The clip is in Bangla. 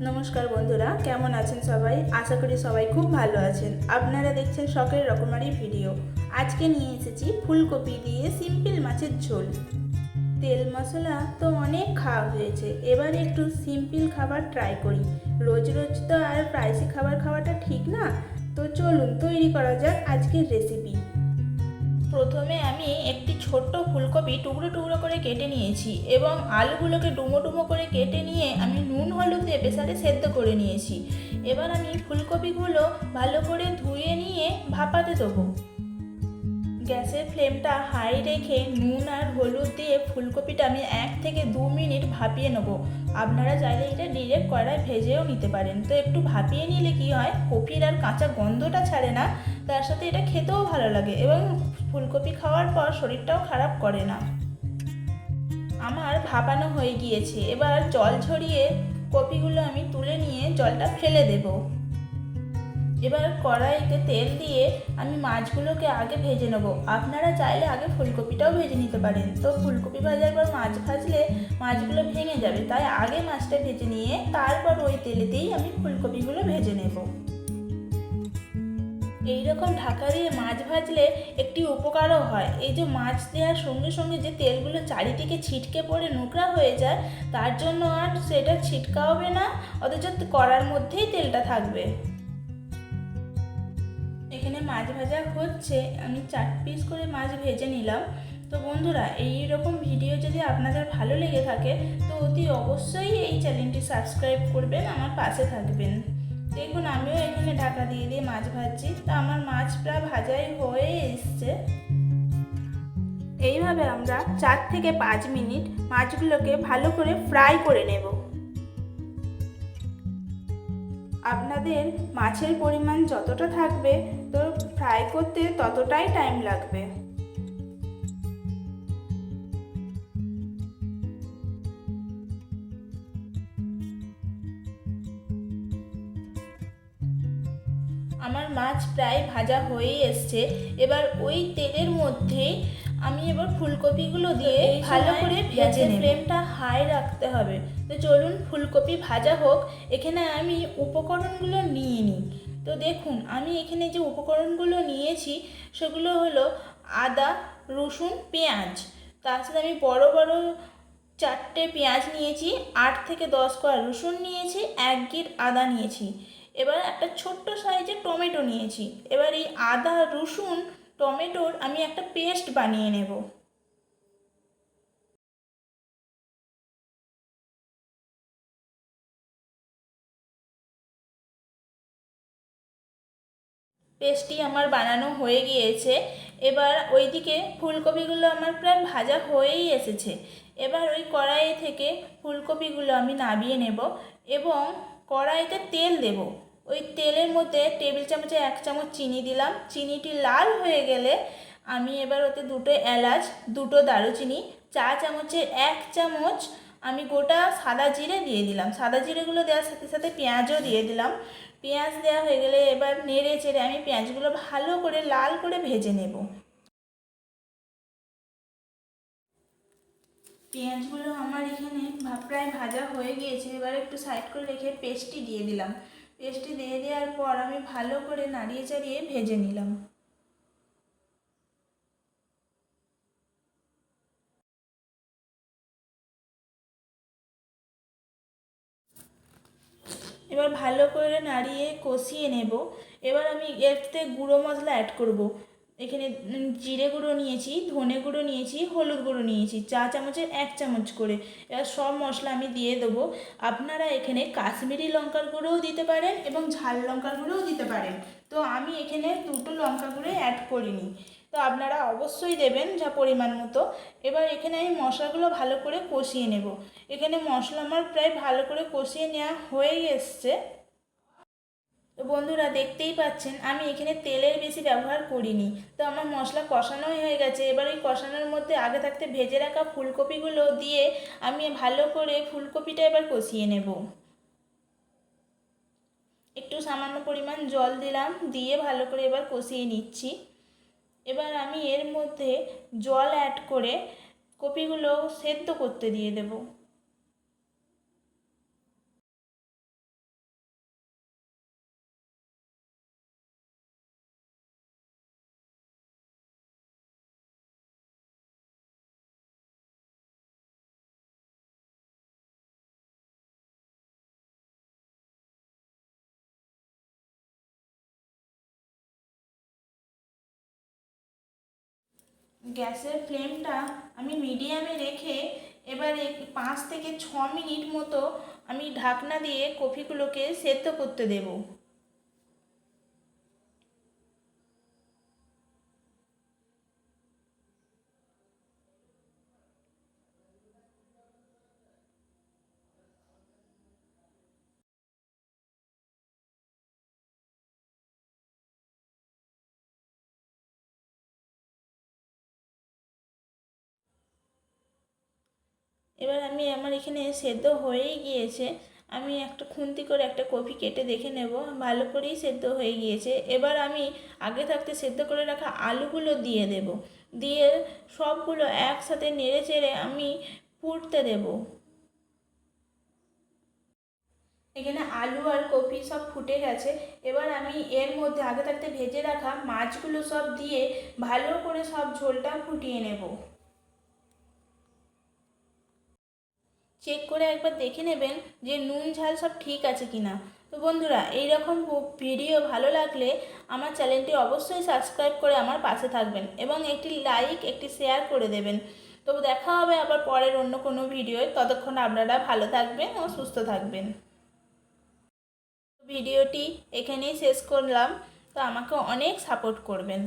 নমস্কার বন্ধুরা, কেমন আছেন সবাই? আশা করি সবাই খুব ভালো আছেন। আপনারা দেখছেন শখের রকমারি ভিডিও। আজকে নিয়ে এসেছি ফুলকপি দিয়ে সিম্পল মাছের ঝোল। তেল মশলা তো অনেক খাওয়া হয়েছে, এবার একটু সিম্পল খাবার ট্রাই করি। রোজ রোজ তো আর স্পাইসি খাবার খাওয়াটা ঠিক না। তো চলুন তৈরি করা যাক আজকের রেসিপি। প্রথমে আমি একটি ছোট্ট ফুলকপি টুকরো টুকরো করে কেটে নিয়েছি এবং আলুগুলোকে ডুমো ডুমো করে কেটে নিয়ে আমি নুন হলুদ দিয়ে প্রেসারে সেদ্ধ করে নিয়েছি। এবার আমি ফুলকপিগুলো ভালো করে ধুয়ে নিয়ে ভাপাতে দেবো। গ্যাসের ফ্লেমটা হাই রেখে নুন আর হলুদ দিয়ে ফুলকপিটা আমি 1 থেকে 2 মিনিট ভাপিয়ে নেবো। আপনারা চাইলে এটা ডিরেক্ট কড়ায় ভেজেও নিতে পারেন। তো একটু ভাপিয়ে নিলে কি হয়, কপির আর কাঁচা গন্ধটা ছাড়ে না, তার সাথে এটা খেতেও ভালো লাগে এবং ফুলকপি খাওয়ার পর শরীরটাও খারাপ করে না। আমার ভাপানো হয়ে গিয়েছে, এবার জল ঝরিয়ে কপিগুলো আমি তুলে নিয়ে জলটা ফেলে দেবো। এবার কড়াইতে তেল দিয়ে আমি মাছগুলোকে আগে ভেজে নেব। আপনারা চাইলে আগে ফুলকপিটাও ভেজে নিতে পারেন। তো ফুলকপি ভাজার পর মাছ ভাজলে মাছগুলো ভেঙে যাবে, তাই আগে মাছটা ভেজে নিয়ে তারপর ওই তেলেতেই আমি ফুলকপিগুলো ভেজে নেব। এইরকম ঢাকা দিয়ে মাছ ভাজলে একটি উপকারও হয়। এই যে মাছ দেওয়ার সঙ্গে সঙ্গে যে তেলগুলো চারিদিকে ছিটকে পড়ে নোংরা হয়ে যায়, তার জন্য আর সেটা ছিটকাবে না, অথচ কড়ার মধ্যেই তেলটা থাকবে। এখানে মাছ ভাজা হচ্ছে, আমি 4 পিস করে মাছ ভেজে নিলাম। তো বন্ধুরা, এই রকম ভিডিও যদি আপনাদের ভালো লেগে থাকে তো অতি অবশ্যই এই চ্যানেলটি সাবস্ক্রাইব করবেন, আমার পাশে থাকবেন। দেখুন আমিও এখানে ঢাকা দিয়ে দিয়ে মাছ ভাজছি। তো আমার মাছ প্রায় ভাজাই হয়ে এসছে। এইভাবে আমরা 4 থেকে 5 মিনিট মাছগুলোকে ভালো করে ফ্রাই করে নেব। আপনাদের মাছের পরিমাণ যতটা থাকবে তো ফ্রাই করতে ততটাই টাইম লাগবে। আমার মাছ প্রায় ভাজা হয়ে এসছে। এবার ওই তেলের মধ্যেই আমি এবার ফুলকপিগুলো দিয়ে ভালো করে ভেজে নেব। ফ্লেমটা হাই রাখতে হবে। তো চলুন ফুলকপি ভাজা হোক, এখানে আমি উপকরণগুলো নিয়ে নিই। তো দেখুন আমি এখানে যে উপকরণগুলো নিয়েছি সেগুলো হলো আদা, রসুন, পেঁয়াজ। তার সাথে আমি বড় বড় 4টে পেঁয়াজ নিয়েছি, 8 থেকে 10 কোয়া রসুন নিয়েছি, 1 গিট আদা নিয়েছি। এবার একটা ছোট্ট সাইজের টমেটো নিয়েছি। এবার এই আদা, রসুন, টমেটোর আমি একটা পেস্ট বানিয়ে নেব। পেস্টটি আমার বানানো হয়ে গিয়েছে। এবার ওইদিকে ফুলকপিগুলো আমার প্রায় ভাজা হয়েই এসেছে। এবার ওই কড়াই থেকে ফুলকপিগুলো আমি নামিয়ে নেব এবং কড়াইতে তেল দেব। ওই তেলের মধ্যে টেবিল চামচে 1 চামচ চিনি দিলাম। চিনিটি লাল হয়ে গেলে আমি এবার ওতে 2টো এলাচ, 2টো দারুচিনি, চা চামচের 1 চামচ আমি গোটা সাদা জিরে দিয়ে দিলাম। সাদা জিরেগুলো দেওয়ার সাথে সাথে পেঁয়াজও দিয়ে দিলাম। পেঁয়াজ দেওয়া হয়ে গেলে এবার নেড়ে চেড়ে আমি পেঁয়াজগুলো ভালো করে লাল করে ভেজে নেব। পেঁয়াজগুলো আমার এখানে প্রায় ভাজা হয়ে গিয়েছে। এবার একটু সাইড করে রেখে পেস্টটি দিয়ে দিলাম। পেস্টটি দিয়ে দেওয়ার পর আমি ভালো করে নাড়িয়ে চাড়িয়ে ভেজে নিলাম। এবার ভালো করে নাড়িয়ে কষিয়ে নেব। এবার আমি এতে গুঁড়ো মশলা অ্যাড করব। এখানে জিরে গুঁড়ো নিয়েছি, ধনে গুঁড়ো নিয়েছি, হলুদ গুঁড়ো নিয়েছি, চা চামচের 1 চামচ করে। এবার সব মশলা আমি দিয়ে দেবো। আপনারা এখানে কাশ্মীরি লঙ্কার গুঁড়োও দিতে পারেন এবং ঝাল লঙ্কার গুঁড়োও দিতে পারেন। তো আমি এখানে 2টো লঙ্কা গুঁড়ো অ্যাড করিনি। তো আপনারা অবশ্যই দেবেন যা পরিমাণ মতো। এবার এখানে আমি মশলাগুলো ভালো করে কষিয়ে নেব। এখানে মশলা আমার প্রায় ভালো করে কষিয়ে নেওয়া হয়ে এসছে। তো বন্ধুরা দেখতেই পাচ্ছেন আমি এখানে তেলের বেশি ব্যবহার করিনি। তো আমার মশলা কষানোই হয়ে গেছে। এবার ওই কষানোর মধ্যে আগে থাকতে ভেজে রাখা ফুলকপিগুলো দিয়ে আমি ভালো করে ফুলকপিটা এবার কষিয়ে নেব। একটু সামান্য পরিমাণ জল দিলাম, দিয়ে ভালো করে এবার কষিয়ে নিচ্ছি। এবার আমি এর মধ্যে জল অ্যাড করে কপিগুলো সেদ্ধ করতে দিয়ে দেব। গ্যাসের ফ্লেমটা আমি মিডিয়ামে রেখে এবার 5 থেকে 6 মিনিট মতো আমি ঢাকনা দিয়ে কপিগুলোকে সেদ্ধ করতে দেব। এবার আমার এখানে সেদ্ধ হয়েই গিয়েছে। আমি একটা খুন্তি করে একটা কপি কেটে দেখে নেব, ভালো করেই সেদ্ধ হয়ে গিয়েছে। এবার আমি আগে থাকতে সেদ্ধ করে রাখা আলুগুলো দিয়ে দেব, দিয়ে সবগুলো একসাথে নেড়ে চেড়ে আমি পুড়তে দেব। এখানে আলু আর কপি সব ফুটে গেছে। এবার আমি এর মধ্যে আগে থাকতে ভেজে রাখা মাছগুলো সব দিয়ে ভালো করে সব ঝোলটা ফুটিয়ে নেব। চেক করে একবার দেখে নেবেন যে নুন ঝাল সব ঠিক আছে কিনা। তো বন্ধুরা, এই রকম ভিডিও ভালো লাগলে আমার চ্যানেলটি অবশ্যই সাবস্ক্রাইব করে আমার পাশে থাকবেন এবং একটি লাইক একটি শেয়ার করে দেবেন। তো দেখা হবে আবার পরের অন্য কোনো ভিডিওয়। ততক্ষণ আপনারা ভালো থাকবেন ও সুস্থ থাকবেন। ভিডিওটি এখানেই শেষ করলাম। তো আমাকে অনেক সাপোর্ট করবেন।